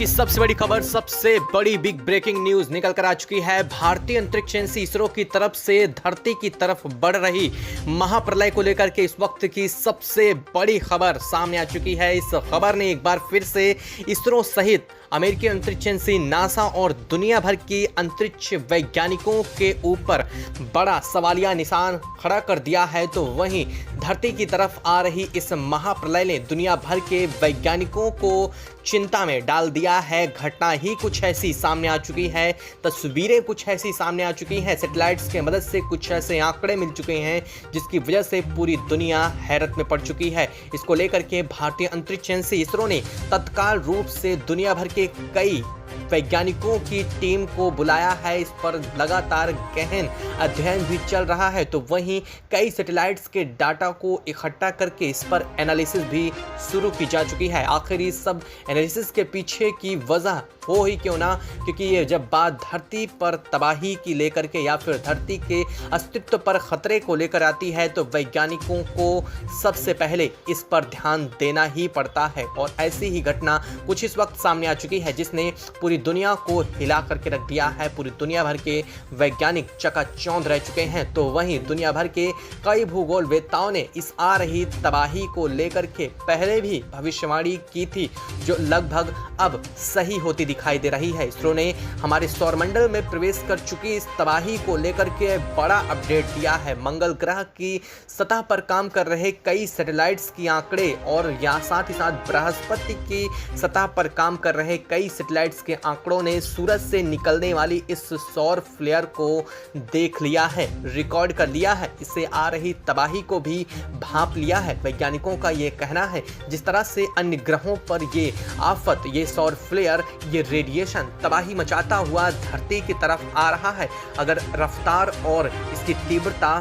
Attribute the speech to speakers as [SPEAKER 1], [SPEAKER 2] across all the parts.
[SPEAKER 1] सबसे बड़ी खबर, सबसे बड़ी बिग ब्रेकिंग न्यूज निकल कर आ चुकी है। भारतीय अंतरिक्ष एजेंसी इसरो की तरफ से धरती की तरफ बढ़ रही महाप्रलय को लेकर के इस वक्त की सबसे बड़ी खबर सामने आ चुकी है। इस खबर ने एक बार फिर से इसरो सहित अमेरिकी अंतरिक्ष एजेंसी नासा और दुनिया भर की अंतरिक्ष वैज्ञानिकों के ऊपर बड़ा सवालिया निशान खड़ा कर दिया है। तो वहीं धरती की तरफ आ रही इस महाप्रलय ने दुनिया भर के वैज्ञानिकों को चिंता में डाल दिया है। घटना ही कुछ ऐसी सामने आ चुकी है, तस्वीरें कुछ ऐसी सामने आ चुकी हैं, सैटेलाइट्स की मदद से कुछ ऐसे आंकड़े मिल चुके हैं जिसकी वजह से पूरी दुनिया हैरत में पड़ चुकी है। इसको लेकर के भारतीय अंतरिक्ष एजेंसी इसरो ने तत्काल रूप से दुनिया भर के कई वैज्ञानिकों की टीम को बुलाया है। इस पर लगातार गहन अध्ययन भी चल रहा है। तो वहीं कई सैटेलाइट्स के डाटा को इकट्ठा करके इस पर एनालिसिस भी शुरू की जा चुकी है। आखिर इस सब एनालिसिस के पीछे की वजह हो ही क्यों ना, क्योंकि ये जब बात धरती पर तबाही की लेकर के या फिर धरती के अस्तित्व पर खतरे को लेकर आती है तो वैज्ञानिकों को सबसे पहले इस पर ध्यान देना ही पड़ता है। और ऐसी ही घटना कुछ इस वक्त सामने आ चुकी है जिसने पूरी दुनिया को हिला करके रख दिया है। पूरी दुनिया भर के वैज्ञानिक चकाचौंध रह चुके हैं। तो वहीं दुनिया भर के कई भूगोलवेत्ताओं ने इस आ रही तबाही को लेकर के पहले भी भविष्यवाणी की थी, जो लगभग अब सही होती दिखाई दे रही है। इसरो ने हमारे सौरमंडल में प्रवेश कर चुकी इस तबाही को लेकर के बड़ा अपडेट दिया है। मंगल ग्रह की सतह पर काम कर रहे कई सैटेलाइट्स की आंकड़े और या साथ ही साथ बृहस्पति की सतह पर काम कर रहे कई सैटेलाइट्स के आंकड़ों ने सूरज से निकलने वाली इस सौर फ्लेयर को देख लिया है, रिकॉर्ड कर लिया है। इससे आ रही तबाही को भी भांप लिया है। वैज्ञानिकों का ये कहना है जिस तरह से अन्य ग्रहों पर ये आफत, ये सौर फ्लेयर, ये रेडिएशन तबाही मचाता हुआ धरती की तरफ आ रहा है, अगर रफ्तार और इसकी तीव्रता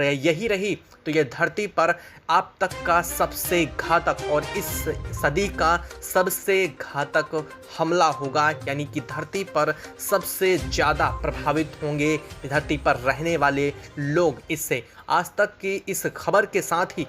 [SPEAKER 1] यही रही तो ये धरती पर अब तक का सबसे घातक और इस सदी का सबसे घातक हमला होगा। यानी कि धरती पर सबसे ज़्यादा प्रभावित होंगे धरती पर रहने वाले लोग इससे। आज तक की इस खबर के साथ ही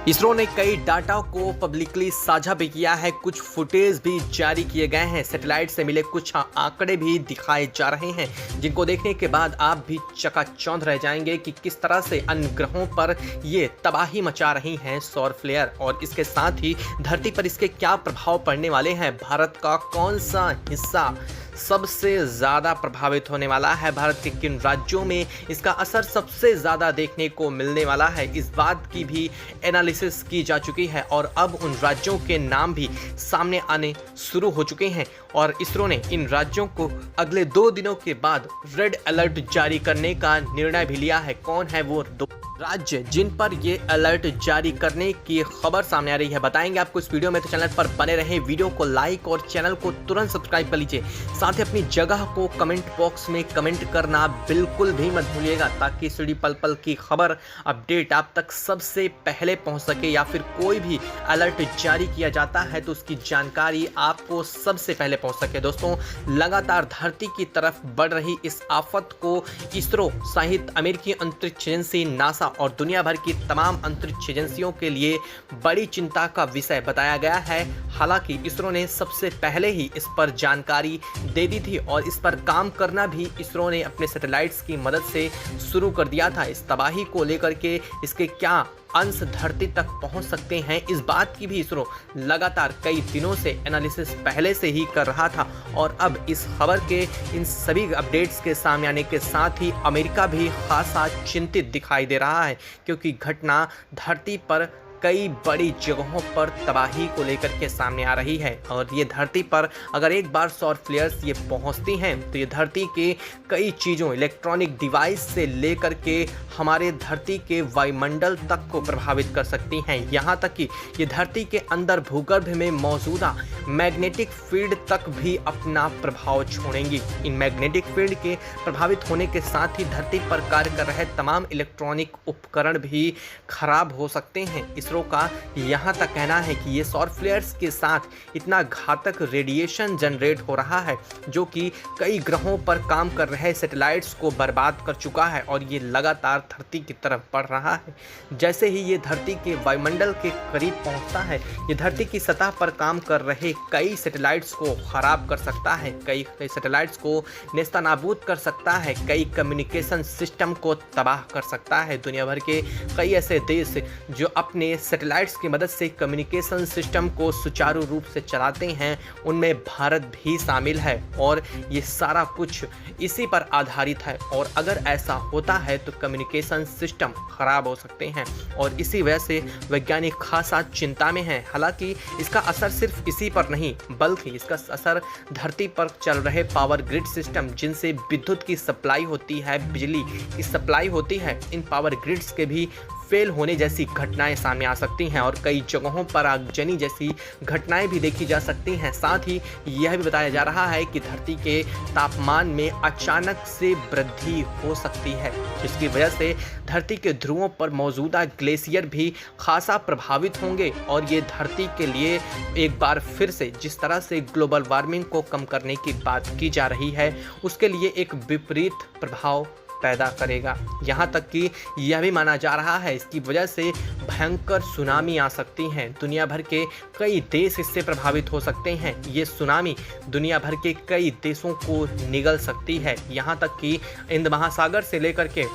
[SPEAKER 1] इसरो ने कई डाटा को पब्लिकली साझा भी किया है, कुछ फुटेज भी जारी किए गए हैं, सैटेलाइट से मिले कुछ आंकड़े भी दिखाए जा रहे हैं जिनको देखने के बाद आप भी चकाचौंध रह जाएंगे कि किस तरह से अन्य ग्रहों पर ये तबाही मचा रही हैं सौर फ्लेयर। और इसके साथ ही धरती पर इसके क्या प्रभाव पड़ने वाले हैं, भारत का कौन सा हिस्सा सबसे ज़्यादा प्रभावित होने वाला है, भारत के किन राज्यों में इसका असर सबसे ज़्यादा देखने को मिलने वाला है, इस बात की भी एनालिसिस की जा चुकी है। और अब उन राज्यों के नाम भी सामने आने शुरू हो चुके हैं और इसरो ने इन राज्यों को अगले 2 दिनों के बाद रेड अलर्ट जारी करने का निर्णय भी लिया है। कौन है वो 2 राज्य जिन पर ये अलर्ट जारी करने की खबर सामने आ रही है, बताएंगे आपको इस वीडियो में। तो चैनल पर बने रहे, वीडियो को लाइक और चैनल को तुरंत सब्सक्राइब कर लीजिए। साथ ही अपनी जगह को कमेंट बॉक्स में कमेंट करना बिल्कुल भी मत भूलिएगा ताकि सीढ़ी पल पल की खबर अपडेट आप तक सबसे पहले पहुंच सके, या फिर कोई भी अलर्ट जारी किया जाता है तो उसकी जानकारी आपको सबसे पहले पहुंच सके। दोस्तों, लगातार धरती की तरफ बढ़ रही इस आफत को इसरो सहित अमेरिकी अंतरिक्ष एजेंसी नासा और दुनिया भर की तमाम अंतरिक्ष एजेंसियों के लिए बड़ी चिंता का विषय बताया गया है। हालांकि इसरो ने सबसे पहले ही इस पर जानकारी दे दी थी और इस पर काम करना भी इसरो ने अपने सैटेलाइट्स की मदद से शुरू कर दिया था। इस तबाही को लेकर के इसके क्या अंश धरती तक पहुंच सकते हैं, इस बात की भी इसरो लगातार कई दिनों से एनालिसिस पहले से ही कर रहा था। और अब इस खबर के इन सभी अपडेट्स के सामने आने के साथ ही अमेरिका भी खासा चिंतित दिखाई दे रहा है, क्योंकि घटना धरती पर कई बड़ी जगहों पर तबाही को लेकर के सामने आ रही है। और ये धरती पर अगर एक बार सौर फ्लेयर्स ये पहुंचती हैं तो ये धरती के कई चीज़ों, इलेक्ट्रॉनिक डिवाइस से लेकर के हमारे धरती के वायुमंडल तक को प्रभावित कर सकती हैं। यहाँ तक कि ये धरती के अंदर भूगर्भ में मौजूदा मैग्नेटिक फील्ड तक भी अपना प्रभाव छोड़ेंगी। इन मैग्नेटिक फील्ड के प्रभावित होने के साथ ही धरती पर कार्य कर रहे तमाम इलेक्ट्रॉनिक उपकरण भी खराब हो सकते हैं। इसरो का यहाँ तक कहना है कि ये सौर फ्लेयर्स के साथ इतना घातक रेडिएशन जनरेट हो रहा है जो कि कई ग्रहों पर काम कर रहे सैटेलाइट्स को बर्बाद कर चुका है और ये लगातार धरती की तरफ बढ़ रहा है। जैसे ही ये धरती के वायुमंडल के करीब पहुंचता है, ये धरती की सतह पर काम कर रहे कई सैटेलाइट्स को खराब कर सकता है, कई सैटेलाइट्स को नेस्तनाबूद कर सकता है, कई कम्युनिकेशन सिस्टम को तबाह कर सकता है। दुनिया भर के कई ऐसे देश जो अपने सैटेलाइट्स की मदद से कम्युनिकेशन सिस्टम को सुचारू रूप से चलाते हैं, उनमें भारत भी शामिल है और ये सारा कुछ इसी पर आधारित है। और अगर ऐसा होता है तो कम्युनिकेशन सिस्टम खराब हो सकते हैं और इसी वजह से वैज्ञानिक खासा चिंता में हैं। हालांकि इसका असर सिर्फ इसी पर नहीं बल्कि इसका असर धरती पर चल रहे पावर ग्रिड सिस्टम जिनसे विद्युत की सप्लाई होती है, बिजली की सप्लाई होती है, इन पावर ग्रिड्स के भी फेल होने जैसी घटनाएं सामने आ सकती हैं और कई जगहों पर आगजनी जैसी घटनाएं भी देखी जा सकती हैं। साथ ही यह भी बताया जा रहा है कि धरती के तापमान में अचानक से वृद्धि हो सकती है जिसकी वजह से धरती के ध्रुवों पर मौजूदा ग्लेशियर भी खासा प्रभावित होंगे और ये धरती के लिए एक बार फिर से जिस तरह से ग्लोबल वार्मिंग को कम करने की बात की जा रही है उसके लिए एक विपरीत प्रभाव पैदा करेगा। यहाँ तक कि यह भी माना जा रहा है इसकी वजह से भयंकर सुनामी आ सकती है। दुनिया भर के कई देश इससे प्रभावित हो सकते हैं। ये सुनामी दुनिया भर के कई देशों को निगल सकती है। यहाँ तक कि हिंद महासागर से लेकर के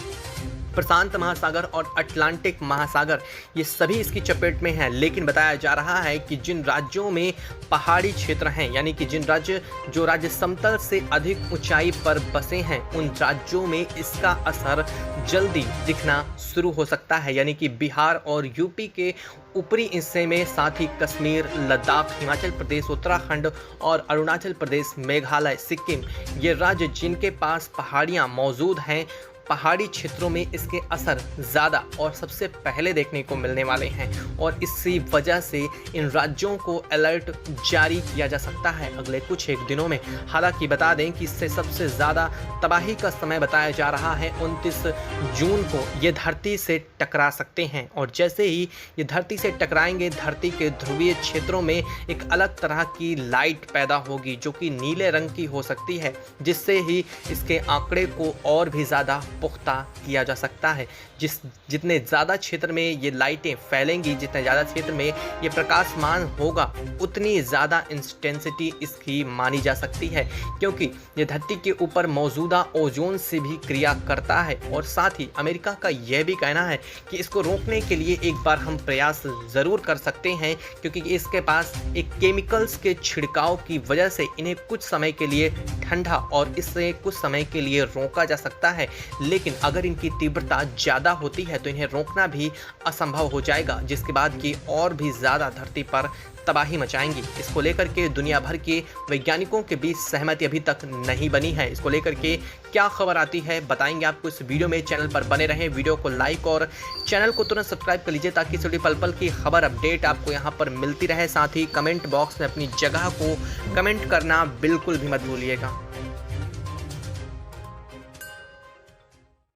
[SPEAKER 1] प्रशांत महासागर और अटलांटिक महासागर ये सभी इसकी चपेट में हैं। लेकिन बताया जा रहा है कि जिन राज्यों में पहाड़ी क्षेत्र हैं यानी कि जो राज्य समतल से अधिक ऊंचाई पर बसे हैं उन राज्यों में इसका असर जल्दी दिखना शुरू हो सकता है। यानी कि बिहार और यूपी के ऊपरी हिस्से में, साथ ही कश्मीर, लद्दाख, हिमाचल प्रदेश, उत्तराखंड और अरुणाचल प्रदेश, मेघालय, सिक्किम ये राज्य जिनके पास पहाड़ियाँ मौजूद हैं, पहाड़ी क्षेत्रों में इसके असर ज़्यादा और सबसे पहले देखने को मिलने वाले हैं और इसी वजह से इन राज्यों को अलर्ट जारी किया जा सकता है अगले कुछ एक दिनों में। हालांकि बता दें कि इससे सबसे ज़्यादा तबाही का समय बताया जा रहा है 29 जून को ये धरती से टकरा सकते हैं और जैसे ही ये धरती से टकराएंगे धरती के ध्रुवीय क्षेत्रों में एक अलग तरह की लाइट पैदा होगी जो कि नीले रंग की हो सकती है जिससे ही इसके आंकड़े को और भी ज़्यादा पुख्ता किया जा सकता है। जितने ज़्यादा क्षेत्र में ये लाइटें फैलेंगी, जितने ज़्यादा क्षेत्र में ये प्रकाशमान होगा उतनी ज़्यादा इंटेंसिटी इसकी मानी जा सकती है क्योंकि ये धरती के ऊपर मौजूदा ओजोन से भी क्रिया करता है। और साथ ही अमेरिका का यह भी कहना है कि इसको रोकने के लिए एक बार हम प्रयास ज़रूर कर सकते हैं क्योंकि इसके पास एक केमिकल्स के छिड़काव की वजह से इन्हें कुछ समय के लिए ठंडा और इससे कुछ समय के लिए रोका जा सकता है। लेकिन अगर इनकी तीव्रता ज़्यादा होती है तो इन्हें रोकना भी असंभव हो जाएगा जिसके बाद की और भी ज़्यादा धरती पर तबाही मचाएंगी। इसको लेकर के दुनिया भर के वैज्ञानिकों के बीच सहमति अभी तक नहीं बनी है। इसको लेकर के क्या खबर आती है बताएंगे आपको इस वीडियो में। चैनल पर बने रहें, वीडियो को लाइक और चैनल को तुरंत सब्सक्राइब कर लीजिए ताकि छोटी पल पल की खबर अपडेट आपको यहाँ पर मिलती रहे। साथ ही कमेंट बॉक्स में अपनी जगह को कमेंट करना बिल्कुल भी मत भूलिएगा।